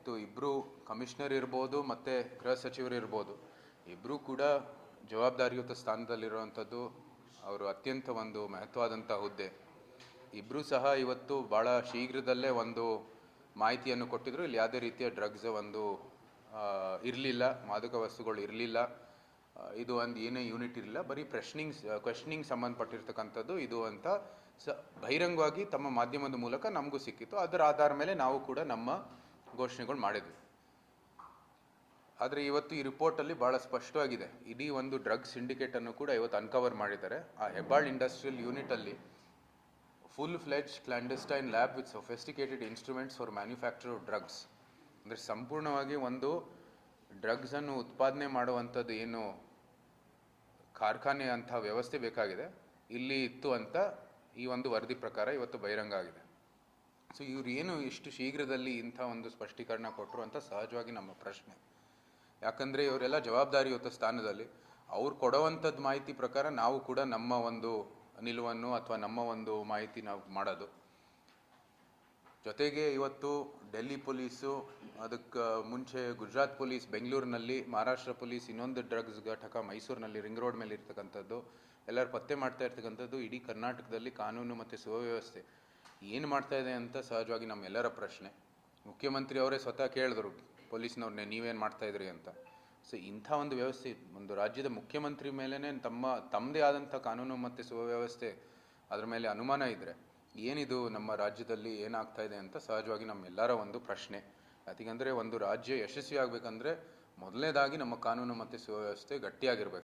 ಇವತ್ತು ಇಬ್ಬರು ಕಮಿಷನರ್ ಇರ್ಬೋದು ಮತ್ತು ಗೃಹ ಸಚಿವರು ಇರ್ಬೋದು, ಇಬ್ಬರೂ ಕೂಡ ಜವಾಬ್ದಾರಿಯುತ ಸ್ಥಾನದಲ್ಲಿರುವಂಥದ್ದು. ಅವರು ಅತ್ಯಂತ ಒಂದು ಮಹತ್ವವಾದಂಥ ಹುದ್ದೆ. ಇಬ್ಬರೂ ಸಹ ಇವತ್ತು ಭಾಳ ಶೀಘ್ರದಲ್ಲೇ ಒಂದು ಮಾಹಿತಿಯನ್ನು ಕೊಟ್ಟಿದ್ರು. ಇಲ್ಲಿ ಯಾವುದೇ ರೀತಿಯ ಡ್ರಗ್ಸ್ ಒಂದು ಇರಲಿಲ್ಲ, ಮಾದಕ ವಸ್ತುಗಳು ಇರಲಿಲ್ಲ, ಇದು ಒಂದು ಏನೇ ಯೂನಿಟ್ ಇರಲಿಲ್ಲ, ಬರೀ ಕ್ವೆಶ್ಚನಿಂಗ್ ಸಂಬಂಧಪಟ್ಟಿರ್ತಕ್ಕಂಥದ್ದು ಇದು ಅಂತ ಬಹಿರಂಗವಾಗಿ ತಮ್ಮ ಮಾಧ್ಯಮದ ಮೂಲಕ ನಮಗೂ ಸಿಕ್ಕಿತ್ತು. ಅದರ ಆಧಾರ ಮೇಲೆ ನಾವು ಕೂಡ ನಮ್ಮ ಘೋಷಣೆಗಳು ಮಾಡಿದ್ವಿ. ಆದರೆ ಇವತ್ತು ಈ ರಿಪೋರ್ಟಲ್ಲಿ ಭಾಳ ಸ್ಪಷ್ಟವಾಗಿದೆ, ಇಡೀ ಒಂದು ಡ್ರಗ್ ಸಿಂಡಿಕೇಟನ್ನು ಕೂಡ ಇವತ್ತು ಅನ್ಕವರ್ ಮಾಡಿದ್ದಾರೆ. ಆ ಹೆಬ್ಬಾಳ್ ಇಂಡಸ್ಟ್ರಿಯಲ್ ಯೂನಿಟಲ್ಲಿ full fledged clandestine lab with sophisticated instruments for manufacture of drugs. ಅಂದರೆ ಸಂಪೂರ್ಣವಾಗಿ ಒಂದು ಡ್ರಗ್ಸನ್ನು ಉತ್ಪಾದನೆ ಮಾಡುವಂಥದ್ದು ಏನು ಕಾರ್ಖಾನೆ ಅಂಥ ವ್ಯವಸ್ಥೆ ಬೇಕಾಗಿದೆ ಇಲ್ಲಿ ಇತ್ತು ಅಂತ ಈ ಒಂದು ವರದಿ ಪ್ರಕಾರ ಇವತ್ತು ಬಹಿರಂಗ ಆಗಿದೆ. ಸೊ ಇವ್ರು ಏನು ಇಷ್ಟು ಶೀಘ್ರದಲ್ಲಿ ಇಂಥ ಒಂದು ಸ್ಪಷ್ಟೀಕರಣ ಕೊಟ್ಟರು ಅಂತ ಸಹಜವಾಗಿ ನಮ್ಮ ಪ್ರಶ್ನೆ. ಯಾಕಂದರೆ ಇವರೆಲ್ಲ ಜವಾಬ್ದಾರಿಯುತ ಸ್ಥಾನದಲ್ಲಿ, ಅವ್ರು ಕೊಡುವಂಥದ್ದು ಮಾಹಿತಿ ಪ್ರಕಾರ ನಾವು ಕೂಡ ನಮ್ಮ ಒಂದು ನಿಲುವನ್ನು ಅಥವಾ ನಮ್ಮ ಒಂದು ಮಾಹಿತಿ ನಾವು ಮಾಡೋದು. ಜೊತೆಗೆ ಇವತ್ತು ಡೆಲ್ಲಿ ಪೊಲೀಸು, ಅದಕ್ಕೆ ಮುಂಚೆ ಗುಜರಾತ್ ಪೊಲೀಸ್ ಬೆಂಗಳೂರಿನಲ್ಲಿ, ಮಹಾರಾಷ್ಟ್ರ ಪೊಲೀಸ್ ಇನ್ನೊಂದು ಡ್ರಗ್ಸ್ ಘಟಕ ಮೈಸೂರಿನಲ್ಲಿ ರಿಂಗ್ ರೋಡ್ ಮೇಲೆ ಇರ್ತಕ್ಕಂಥದ್ದು, ಎಲ್ಲರೂ ಪತ್ತೆ ಮಾಡ್ತಾ ಇರ್ತಕ್ಕಂಥದ್ದು. ಇಡೀ ಕರ್ನಾಟಕದಲ್ಲಿ ಕಾನೂನು ಮತ್ತು ಸುವ್ಯವಸ್ಥೆ ಏನು ಮಾಡ್ತಾ ಇದೆ ಅಂತ ಸಹಜವಾಗಿ ನಮ್ಮೆಲ್ಲರ ಪ್ರಶ್ನೆ. ಮುಖ್ಯಮಂತ್ರಿ ಅವರೇ ಸ್ವತಃ ಕೇಳಿದ್ರು ಪೊಲೀಸ್ನವ್ರನ್ನೇ, ನೀವೇನು ಮಾಡ್ತಾಯಿದ್ರಿ ಅಂತ. ಸೊ ಇಂಥ ಒಂದು ವ್ಯವಸ್ಥೆ, ಒಂದು ರಾಜ್ಯದ ಮುಖ್ಯಮಂತ್ರಿ ಮೇಲೇ ತಮ್ಮದೇ ಆದಂಥ ಕಾನೂನು ಮತ್ತು ಸುವ್ಯವಸ್ಥೆ ಅದ್ರ ಮೇಲೆ ಅನುಮಾನ ಇದ್ದರೆ ಏನಿದು ನಮ್ಮ ರಾಜ್ಯದಲ್ಲಿ ಏನಾಗ್ತಾ ಇದೆ ಅಂತ ಸಹಜವಾಗಿ ನಮ್ಮೆಲ್ಲರ ಒಂದು ಪ್ರಶ್ನೆ. ಯಾಕಂದರೆ ಒಂದು ರಾಜ್ಯ ಯಶಸ್ವಿ ಆಗಬೇಕಂದ್ರೆ ಮೊದಲನೇದಾಗಿ ನಮ್ಮ ಕಾನೂನು ಮತ್ತು ಸುವ್ಯವಸ್ಥೆ ಗಟ್ಟಿಯಾಗಿರಬೇಕು.